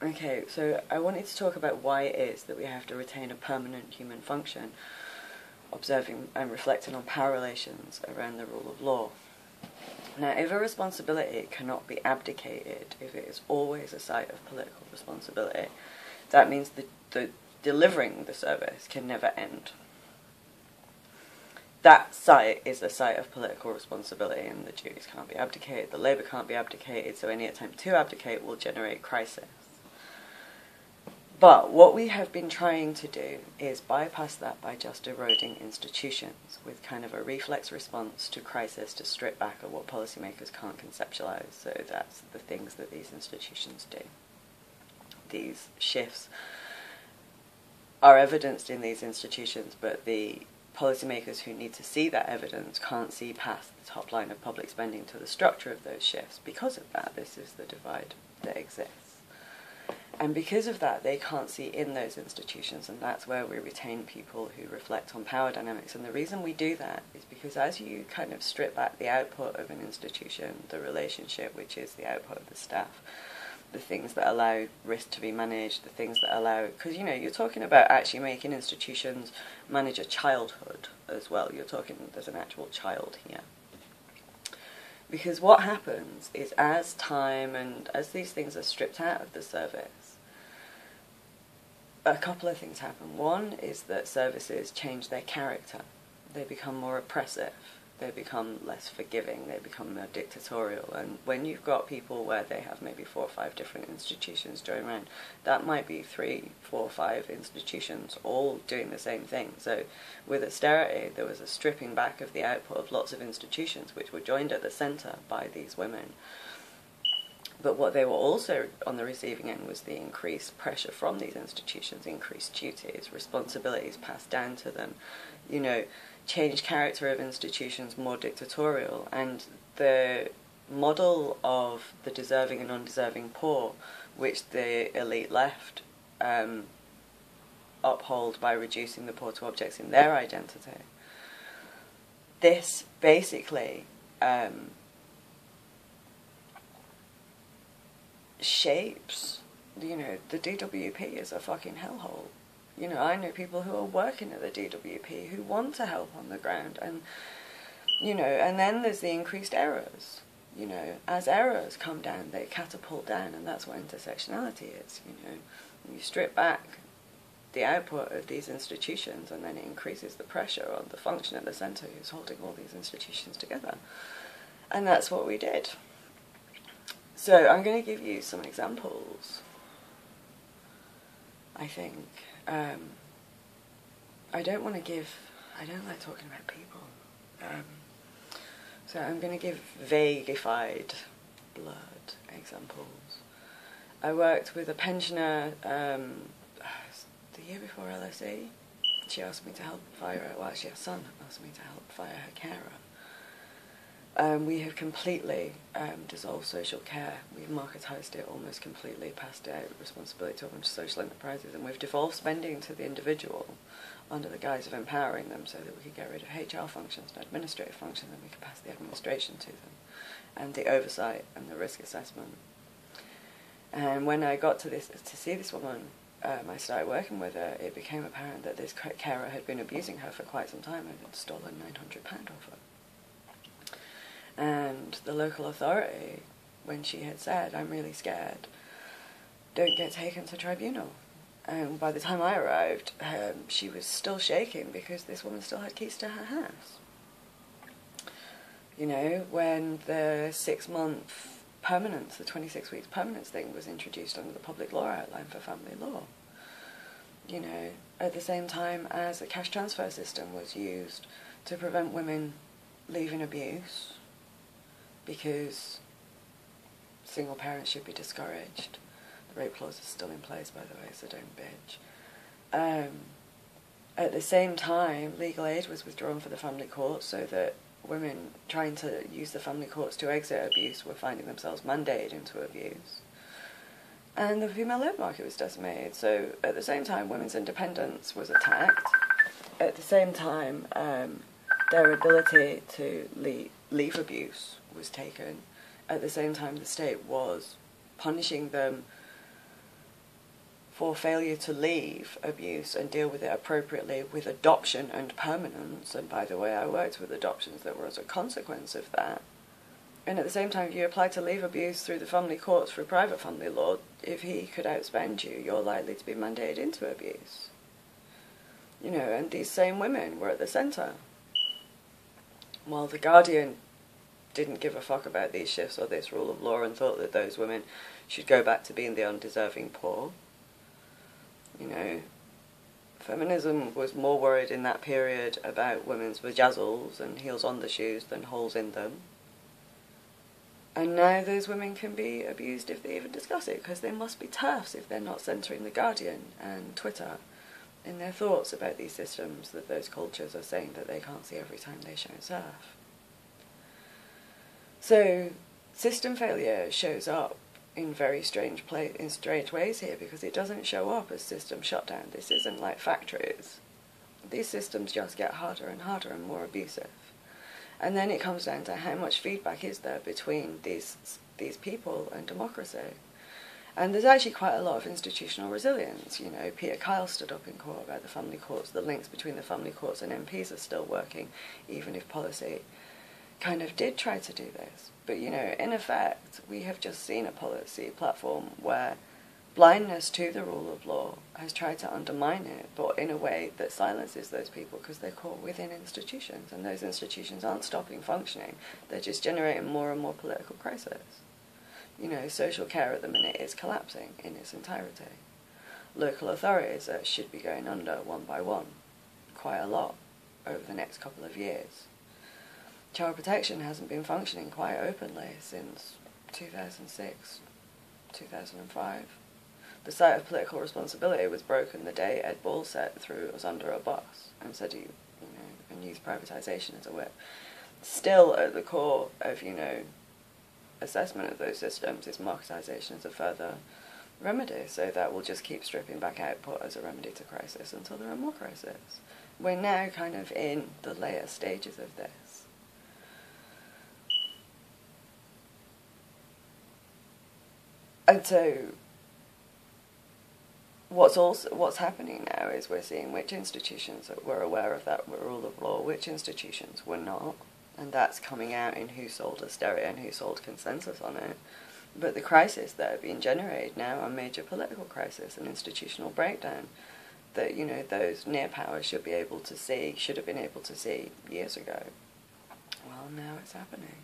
Okay, so I wanted to talk about why it is that we have to retain a permanent human function, observing and reflecting on power relations around the rule of law. Now, if a responsibility cannot be abdicated, if it is always a site of political responsibility, that means the delivering the service can never end. That site is a site of political responsibility, and the duties can't be abdicated, the labour can't be abdicated, so any attempt to abdicate will generate crisis. But what we have been trying to do is bypass that by just eroding institutions with kind of a reflex response to crisis to strip back at what policymakers can't conceptualise. So that's the things that these institutions do. These shifts are evidenced in these institutions, but the policymakers who need to see that evidence can't see past the top line of public spending to the structure of those shifts. Because of that, this is the divide that exists. And because of that, they can't see in those institutions, and that's where we retain people who reflect on power dynamics. And the reason we do that is because as you kind of strip back the output of an institution, the relationship, which is the output of the staff, the things that allow risk to be managed, the things that allow... Because, you know, you're talking about actually making institutions manage a childhood as well. You're talking, there's an actual child here. Because what happens is as time and as these things are stripped out of the service, a couple of things happen. One is that services change their character. They become more oppressive. They become less forgiving. They become more dictatorial. And when you've got people where they have maybe 4 or 5 different institutions going around, that might be 3, 4, 5 institutions all doing the same thing. So with austerity, there was a stripping back of the output of lots of institutions which were joined at the centre by these women. But what they were also on the receiving end was the increased pressure from these institutions, increased duties, responsibilities passed down to them, you know, changed character of institutions, more dictatorial. And the model of the deserving and undeserving poor, which the elite left uphold by reducing the poor to objects in their identity, this basically... shapes, you know, the DWP is a fucking hellhole. You know, I know people who are working at the DWP who want to help on the ground, and, you know, and then there's the increased errors. You know, as errors come down, they catapult down, and that's what intersectionality is. You know, you strip back the output of these institutions, and then it increases the pressure on the function at the centre who's holding all these institutions together. And that's what we did. So I'm going to give you some examples, I think. I don't like talking about people. So I'm going to give vaguified blood examples. I worked with a pensioner the year before LSE. She asked me to help fire, well, actually her son asked me to help fire her carer. We have completely dissolved social care. We've marketised it almost completely, passed out responsibility to a bunch of social enterprises, and we've devolved spending to the individual under the guise of empowering them so that we could get rid of HR functions and administrative functions, and we could pass the administration to them, and the oversight and the risk assessment. And when I got to see this woman, I started working with her, it became apparent that this carer had been abusing her for quite some time and had stolen £900 off her. And the local authority, when she had said, "I'm really scared, don't get taken to tribunal." And by the time I arrived, she was still shaking because this woman still had keys to her house. You know, when the 6-month permanence, the 26 weeks permanence thing was introduced under the public law outline for family law. You know, at the same time as a cash transfer system was used to prevent women leaving abuse, because single parents should be discouraged. The rape clause is still in place, by the way, so don't bitch. At the same time, legal aid was withdrawn for the family court so that women trying to use the family courts to exit abuse were finding themselves mandated into abuse. And the female labour market was decimated. So at the same time, women's independence was attacked. At the same time, their ability to leave abuse was taken. At the same time, the state was punishing them for failure to leave abuse and deal with it appropriately with adoption and permanence. And by the way, I worked with adoptions that were as a consequence of that. And at the same time, if you apply to leave abuse through the family courts, through private family law, if he could outspend you, you're likely to be mandated into abuse. You know, and these same women were at the centre. While the Guardian didn't give a fuck about these shifts or this rule of law and thought that those women should go back to being the undeserving poor, you know, feminism was more worried in that period about women's vajazzles and heels on the shoes than holes in them. And now those women can be abused if they even discuss it, because they must be TERFs if they're not centering the Guardian and Twitter in their thoughts about these systems that those cultures are saying that they can't see every time they show surf. So system failure shows up in very strange ways here, because it doesn't show up as system shutdown. This isn't like factories. These systems just get harder and harder and more abusive. And then it comes down to how much feedback is there between these people and democracy. And there's actually quite a lot of institutional resilience. You know, Peter Kyle stood up in court about the family courts. The links between the family courts and MPs are still working, even if policy kind of did try to do this. But, you know, in effect, we have just seen a policy platform where blindness to the rule of law has tried to undermine it, but in a way that silences those people because they're caught within institutions, and those institutions aren't stopping functioning. They're just generating more and more political crisis. You know, social care at the minute is collapsing in its entirety. Local authorities should be going under one by one, quite a lot, over the next couple of years. Child protection hasn't been functioning quite openly since 2006, 2005. The site of political responsibility was broken the day Ed Ball threw us under a bus and said, and used privatisation as a whip. Still at the core of, assessment of those systems is marketisation as a further remedy. So that will just keep stripping back output as a remedy to crisis until there are more crises. We're now kind of in the later stages of this. And so what's happening now is we're seeing which institutions that were aware of that rule of law, which institutions were not, and that's coming out in who sold hysteria and who sold consensus on it. But the crises that are being generated now are major political crisis and institutional breakdown that, those near power should have been able to see years ago. Well, now it's happening.